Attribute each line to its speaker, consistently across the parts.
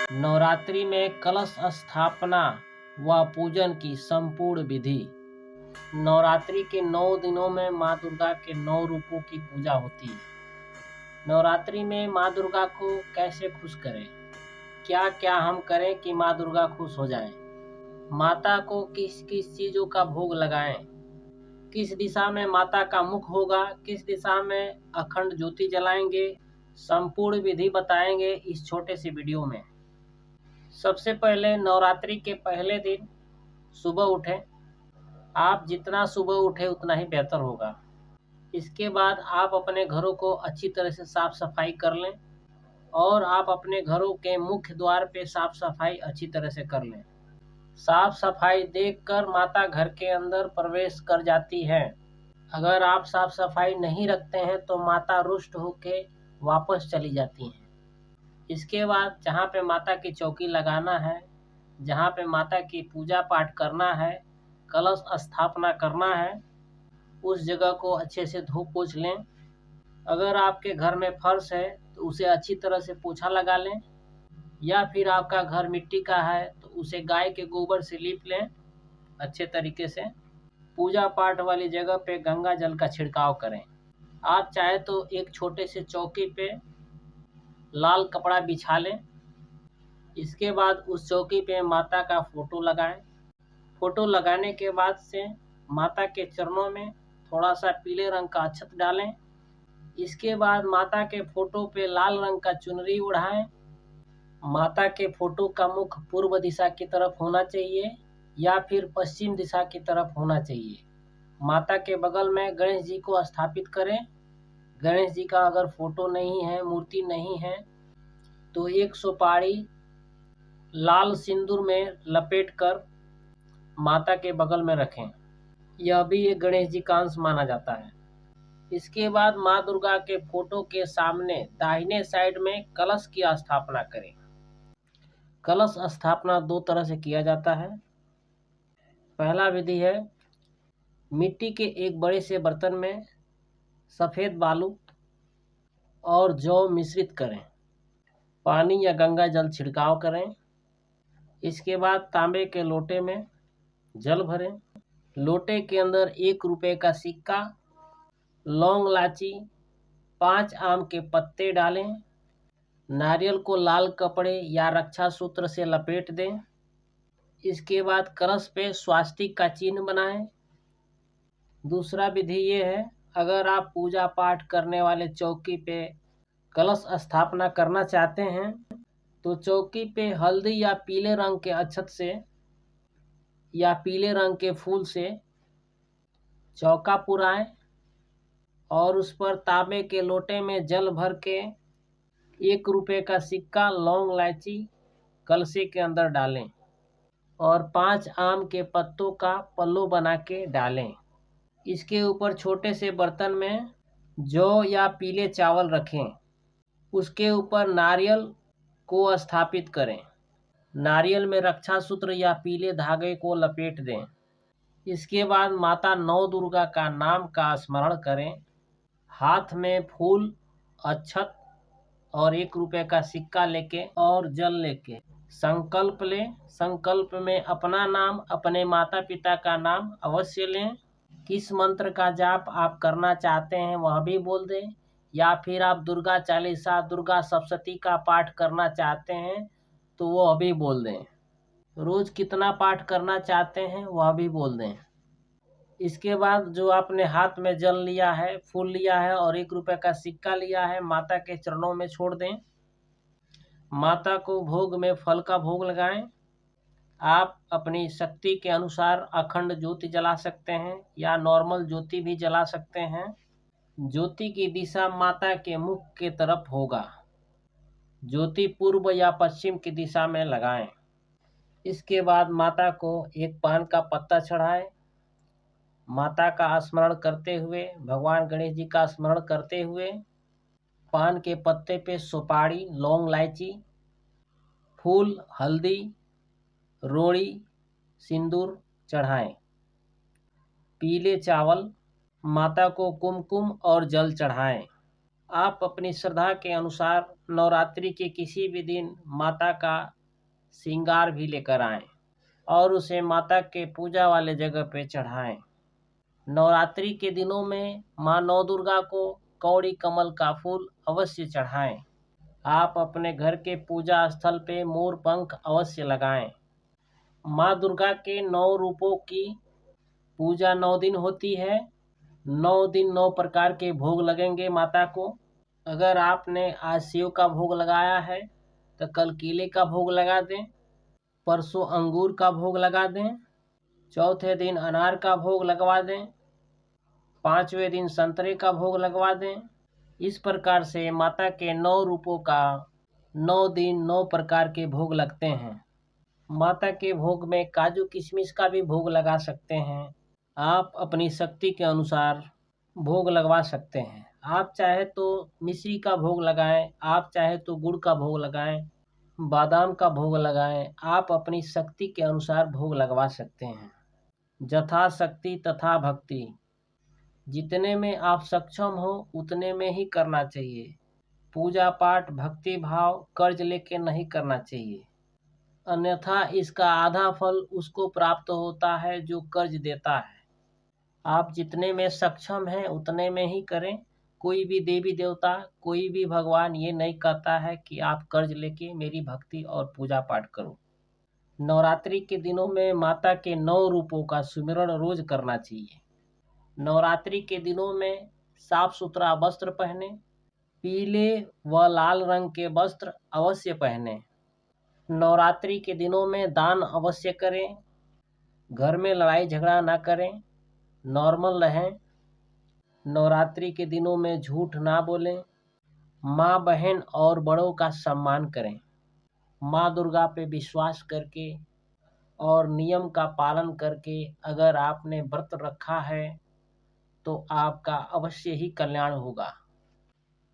Speaker 1: नवरात्रि में कलश स्थापना व पूजन की संपूर्ण विधि। नवरात्रि के 9 दिनों में माँ दुर्गा के 9 रूपों की पूजा होती है। नवरात्रि में माँ दुर्गा को कैसे खुश करें? क्या क्या हम करें कि माँ दुर्गा खुश हो जाएं? माता को किस किस चीज़ों का भोग लगाएं? किस दिशा में माता का मुख होगा? किस दिशा में अखंड ज्योति जलाएंगे? संपूर्ण विधि बताएंगे इस छोटे से वीडियो में। सबसे पहले नवरात्रि के पहले दिन सुबह उठें। आप जितना सुबह उठे उतना ही बेहतर होगा। इसके बाद आप अपने घरों को अच्छी तरह से साफ सफाई कर लें और आप अपने घरों के मुख्य द्वार पे साफ सफाई अच्छी तरह से कर लें। साफ सफाई देखकर माता घर के अंदर प्रवेश कर जाती है। अगर आप साफ सफाई नहीं रखते हैं तो माता रुष्ट होके वापस चली जाती हैं। इसके बाद जहाँ पे माता की चौकी लगाना है, जहाँ पे माता की पूजा पाठ करना है, कलश स्थापना करना है, उस जगह को अच्छे से धो पोंछ लें। अगर आपके घर में फर्श है तो उसे अच्छी तरह से पोछा लगा लें, या फिर आपका घर मिट्टी का है तो उसे गाय के गोबर से लीप लें अच्छे तरीके से। पूजा पाठ वाली जगह पे गंगा जल का छिड़काव करें। आप चाहे तो एक छोटे से चौकी पे लाल कपड़ा बिछा लें। इसके बाद उस चौकी पे माता का फोटो लगाएं। फोटो लगाने के बाद से माता के चरणों में थोड़ा सा पीले रंग का अक्षत डालें। इसके बाद माता के फोटो पे लाल रंग का चुनरी ओढ़ाएं। माता के फोटो का मुख पूर्व दिशा की तरफ होना चाहिए या फिर पश्चिम दिशा की तरफ होना चाहिए। माता के बगल में गणेश जी को स्थापित करें। गणेश जी का अगर फोटो नहीं है, मूर्ति नहीं है, तो एक सुपारी लाल सिंदूर में लपेटकर माता के बगल में रखें। यह भी एक गणेश जी का अंश माना जाता है। इसके बाद माँ दुर्गा के फोटो के सामने दाहिने साइड में कलश की स्थापना करें। कलश स्थापना 2 तरह से किया जाता है। पहला विधि है, मिट्टी के एक बड़े से बर्तन में सफ़ेद बालू और जौ मिश्रित करें। पानी या गंगा जल छिड़काव करें। इसके बाद तांबे के लोटे में जल भरें। लोटे के अंदर 1 रुपये का सिक्का, लौंग इलायची, 5 आम के पत्ते डालें। नारियल को लाल कपड़े या रक्षा सूत्र से लपेट दें। इसके बाद कलश पे स्वास्तिक का चिन्ह बनाएं। दूसरा विधि ये है, अगर आप पूजा पाठ करने वाले चौकी पे कलश स्थापना करना चाहते हैं तो चौकी पे हल्दी या पीले रंग के अक्षत से या पीले रंग के फूल से चौका पुराएं और उस पर तांबे के लोटे में जल भर के 1 रुपये का सिक्का, लौंग इलायची कलशे के अंदर डालें और 5 आम के पत्तों का पल्लू बना के डालें। इसके ऊपर छोटे से बर्तन में जौ या पीले चावल रखें। उसके ऊपर नारियल को स्थापित करें। नारियल में रक्षा सूत्र या पीले धागे को लपेट दें। इसके बाद माता नौ दुर्गा का नाम का स्मरण करें। हाथ में फूल, अक्षत और 1 रुपये का सिक्का लेके और जल लेके संकल्प लें। संकल्प में अपना नाम, अपने माता पिता का नाम अवश्य लें। किस मंत्र का जाप आप करना चाहते हैं वह भी बोल दें, या फिर आप दुर्गा चालीसा, दुर्गा सप्तशती का पाठ करना चाहते हैं तो वो अभी बोल दें। रोज़ कितना पाठ करना चाहते हैं वह भी बोल दें। इसके बाद जो आपने हाथ में जल लिया है, फूल लिया है और 1 रुपये का सिक्का लिया है, माता के चरणों में छोड़ दें। माता को भोग में फल का भोग लगाएं। आप अपनी शक्ति के अनुसार अखंड ज्योति जला सकते हैं या नॉर्मल ज्योति भी जला सकते हैं। ज्योति की दिशा माता के मुख के तरफ होगा। ज्योति पूर्व या पश्चिम की दिशा में लगाएं। इसके बाद माता को एक पान का पत्ता चढ़ाएं। माता का स्मरण करते हुए, भगवान गणेश जी का स्मरण करते हुए पान के पत्ते पे सुपारी, लौंग इलायची, फूल, हल्दी, रोड़ी, सिंदूर चढ़ाएं। पीले चावल, माता को कुमकुम और जल चढ़ाएं। आप अपनी श्रद्धा के अनुसार नवरात्रि के किसी भी दिन माता का श्रृंगार भी लेकर आएं और उसे माता के पूजा वाले जगह पे चढ़ाएं। नवरात्रि के दिनों में माँ नौ दुर्गा को कौड़ी कमल का फूल अवश्य चढ़ाएं। आप अपने घर के पूजा स्थल पे मोर पंख अवश्य लगाएं। माँ दुर्गा के 9 रूपों की पूजा 9 दिन होती है। 9 दिन 9 प्रकार के भोग लगेंगे माता को। अगर आपने आज सेव का भोग लगाया है तो कल केले का भोग लगा दें, परसों अंगूर का भोग लगा दें, चौथे दिन अनार का भोग लगवा दें, 5वें दिन संतरे का भोग लगवा दें। इस प्रकार से माता के 9 रूपों का 9 दिन 9 प्रकार के भोग लगते हैं। माता के भोग में काजू किशमिश का भी भोग लगा सकते हैं। आप अपनी शक्ति के अनुसार भोग लगवा सकते हैं। आप चाहे तो मिश्री का भोग लगाएं, आप चाहे तो गुड़ का भोग लगाएं, बादाम का भोग लगाएं। आप अपनी शक्ति के अनुसार भोग लगवा सकते हैं। यथा शक्ति तथा भक्ति, जितने में आप सक्षम हो उतने में ही करना चाहिए। पूजा पाठ भक्ति भाव कर्ज लेके नहीं करना चाहिए, अन्यथा इसका आधा फल उसको प्राप्त होता है जो कर्ज देता है। आप जितने में सक्षम हैं उतने में ही करें। कोई भी देवी देवता, कोई भी भगवान ये नहीं कहता है कि आप कर्ज लेके मेरी भक्ति और पूजा पाठ करो। नवरात्रि के दिनों में माता के 9 रूपों का सुमिरन रोज करना चाहिए। नवरात्रि के दिनों में साफ सुथरा वस्त्र पहने, पीले व लाल रंग के वस्त्र अवश्य पहने। नवरात्रि के दिनों में दान अवश्य करें। घर में लड़ाई झगड़ा ना करें, नॉर्मल रहें। नवरात्रि के दिनों में झूठ ना बोलें। माँ बहन और बड़ों का सम्मान करें। माँ दुर्गा पे विश्वास करके और नियम का पालन करके अगर आपने व्रत रखा है तो आपका अवश्य ही कल्याण होगा।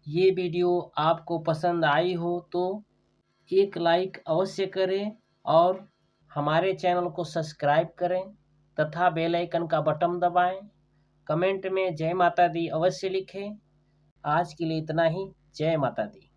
Speaker 1: ये वीडियो आपको पसंद आई हो तो एक लाइक अवश्य करें और हमारे चैनल को सब्सक्राइब करें तथा बेल आइकन का बटन दबाएं। कमेंट में जय माता दी अवश्य लिखें। आज के लिए इतना ही। जय माता दी।